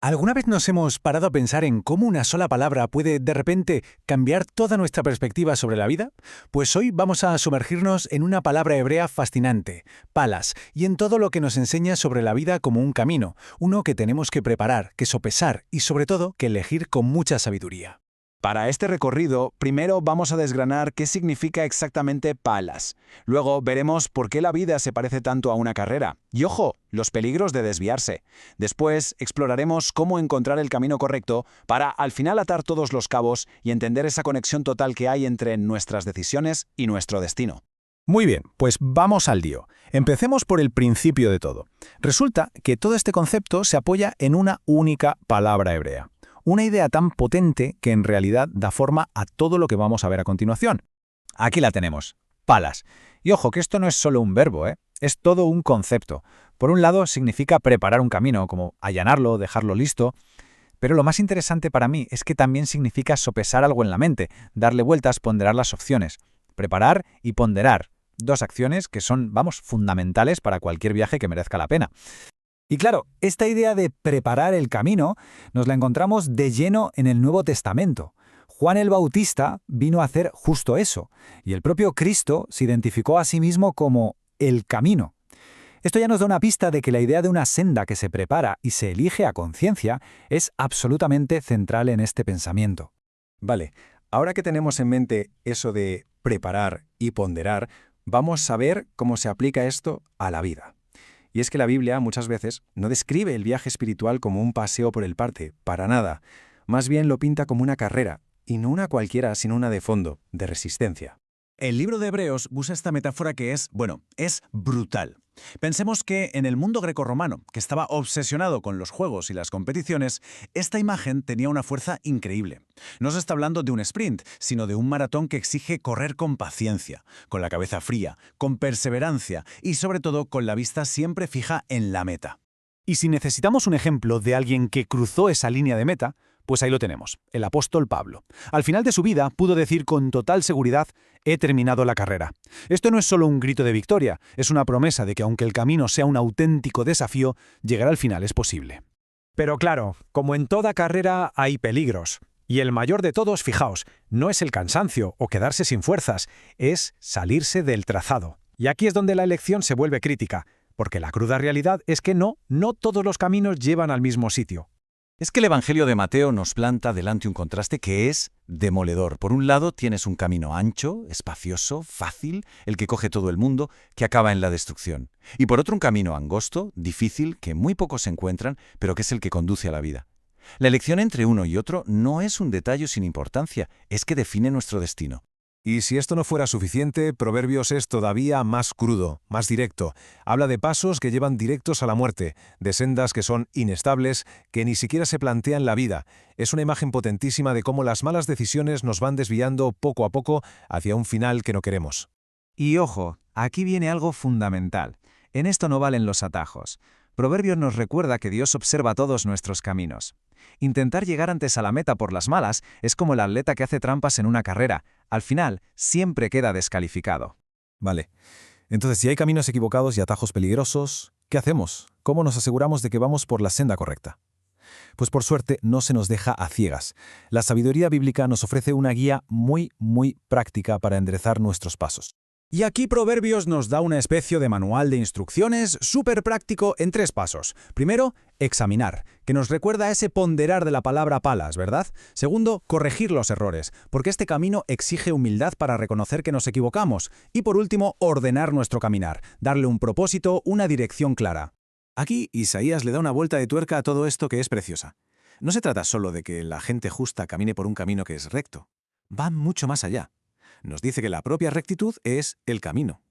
¿Alguna vez nos hemos parado a pensar en cómo una sola palabra puede de repente cambiar toda nuestra perspectiva sobre la vida? Pues hoy vamos a sumergirnos en una palabra hebrea fascinante, palas, y en todo lo que nos enseña sobre la vida como un camino, uno que tenemos que preparar, que sopesar y sobre todo que elegir con mucha sabiduría. Para este recorrido, primero vamos a desgranar qué significa exactamente palas. Luego veremos por qué la vida se parece tanto a una carrera. Y ojo, los peligros de desviarse. Después exploraremos cómo encontrar el camino correcto para al final atar todos los cabos y entender esa conexión total que hay entre nuestras decisiones y nuestro destino. Muy bien, pues vamos al lío. Empecemos por el principio de todo. Resulta que todo este concepto se apoya en una única palabra hebrea. Una idea tan potente que en realidad da forma a todo lo que vamos a ver a continuación. Aquí la tenemos, palas. Y ojo, que esto no es solo un verbo, es todo un concepto. Por un lado, significa preparar un camino, como allanarlo, dejarlo listo. Pero lo más interesante para mí es que también significa sopesar algo en la mente, darle vueltas, ponderar las opciones. Preparar y ponderar. Dos acciones que son, fundamentales para cualquier viaje que merezca la pena. Y claro, esta idea de preparar el camino nos la encontramos de lleno en el Nuevo Testamento. Juan el Bautista vino a hacer justo eso, y el propio Cristo se identificó a sí mismo como el camino. Esto ya nos da una pista de que la idea de una senda que se prepara y se elige a conciencia es absolutamente central en este pensamiento. Vale, ahora que tenemos en mente eso de preparar y ponderar, vamos a ver cómo se aplica esto a la vida. Y es que la Biblia muchas veces no describe el viaje espiritual como un paseo por el parque, para nada. Más bien lo pinta como una carrera, y no una cualquiera, sino una de fondo, de resistencia. El libro de Hebreos usa esta metáfora que es brutal. Pensemos que en el mundo grecorromano, que estaba obsesionado con los juegos y las competiciones, esta imagen tenía una fuerza increíble. No se está hablando de un sprint, sino de un maratón que exige correr con paciencia, con la cabeza fría, con perseverancia y sobre todo con la vista siempre fija en la meta. Y si necesitamos un ejemplo de alguien que cruzó esa línea de meta, pues ahí lo tenemos, el apóstol Pablo. Al final de su vida pudo decir con total seguridad: he terminado la carrera. Esto no es solo un grito de victoria, es una promesa de que aunque el camino sea un auténtico desafío, llegar al final es posible. Pero claro, como en toda carrera hay peligros. Y el mayor de todos, fijaos, no es el cansancio o quedarse sin fuerzas, es salirse del trazado. Y aquí es donde la elección se vuelve crítica, porque la cruda realidad es que no todos los caminos llevan al mismo sitio. Es que el Evangelio de Mateo nos planta delante un contraste que es demoledor. Por un lado tienes un camino ancho, espacioso, fácil, el que coge todo el mundo, que acaba en la destrucción. Y por otro un camino angosto, difícil, que muy pocos encuentran, pero que es el que conduce a la vida. La elección entre uno y otro no es un detalle sin importancia, es que define nuestro destino. Y si esto no fuera suficiente, Proverbios es todavía más crudo, más directo. Habla de pasos que llevan directos a la muerte, de sendas que son inestables, que ni siquiera se plantean la vida. Es una imagen potentísima de cómo las malas decisiones nos van desviando poco a poco hacia un final que no queremos. Y ojo, aquí viene algo fundamental. En esto no valen los atajos. Proverbios nos recuerda que Dios observa todos nuestros caminos. Intentar llegar antes a la meta por las malas es como el atleta que hace trampas en una carrera. Al final, siempre queda descalificado. Vale. Entonces, si hay caminos equivocados y atajos peligrosos, ¿qué hacemos? ¿Cómo nos aseguramos de que vamos por la senda correcta? Pues por suerte no se nos deja a ciegas. La sabiduría bíblica nos ofrece una guía muy práctica para enderezar nuestros pasos. Y aquí Proverbios nos da una especie de manual de instrucciones súper práctico en 3 pasos. Primero, examinar, que nos recuerda ese ponderar de la palabra palas, ¿verdad? Segundo, corregir los errores, porque este camino exige humildad para reconocer que nos equivocamos. Y por último, ordenar nuestro caminar, darle un propósito, una dirección clara. Aquí Isaías le da una vuelta de tuerca a todo esto que es preciosa. No se trata solo de que la gente justa camine por un camino que es recto. Va mucho más allá. Nos dice que la propia rectitud es el camino.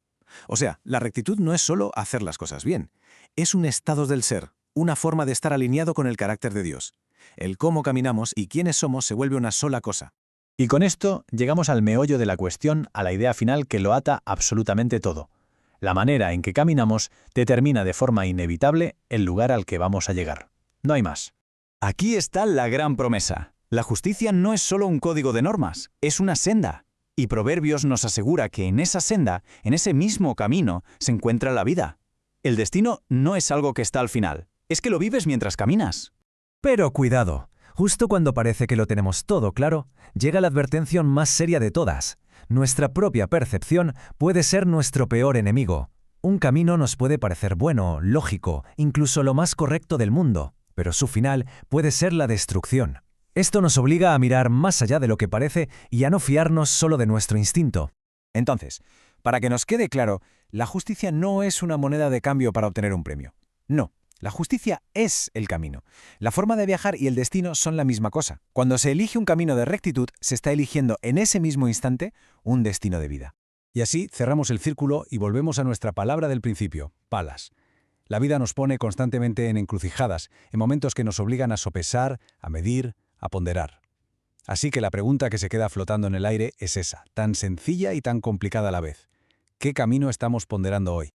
O sea, la rectitud no es solo hacer las cosas bien. Es un estado del ser, una forma de estar alineado con el carácter de Dios. El cómo caminamos y quiénes somos se vuelve una sola cosa. Y con esto llegamos al meollo de la cuestión, a la idea final que lo ata absolutamente todo. La manera en que caminamos determina de forma inevitable el lugar al que vamos a llegar. No hay más. Aquí está la gran promesa. La justicia no es solo un código de normas, es una senda. Y Proverbios nos asegura que en esa senda, en ese mismo camino, se encuentra la vida. El destino no es algo que está al final, es que lo vives mientras caminas. Pero cuidado, justo cuando parece que lo tenemos todo claro, llega la advertencia más seria de todas. Nuestra propia percepción puede ser nuestro peor enemigo. Un camino nos puede parecer bueno, lógico, incluso lo más correcto del mundo, pero su final puede ser la destrucción. Esto nos obliga a mirar más allá de lo que parece y a no fiarnos solo de nuestro instinto. Entonces, para que nos quede claro, la justicia no es una moneda de cambio para obtener un premio. No, la justicia es el camino. La forma de viajar y el destino son la misma cosa. Cuando se elige un camino de rectitud, se está eligiendo en ese mismo instante un destino de vida. Y así cerramos el círculo y volvemos a nuestra palabra del principio, palas. La vida nos pone constantemente en encrucijadas, en momentos que nos obligan a sopesar, a medir, a ponderar. Así que la pregunta que se queda flotando en el aire es esa, tan sencilla y tan complicada a la vez. ¿Qué camino estamos ponderando hoy?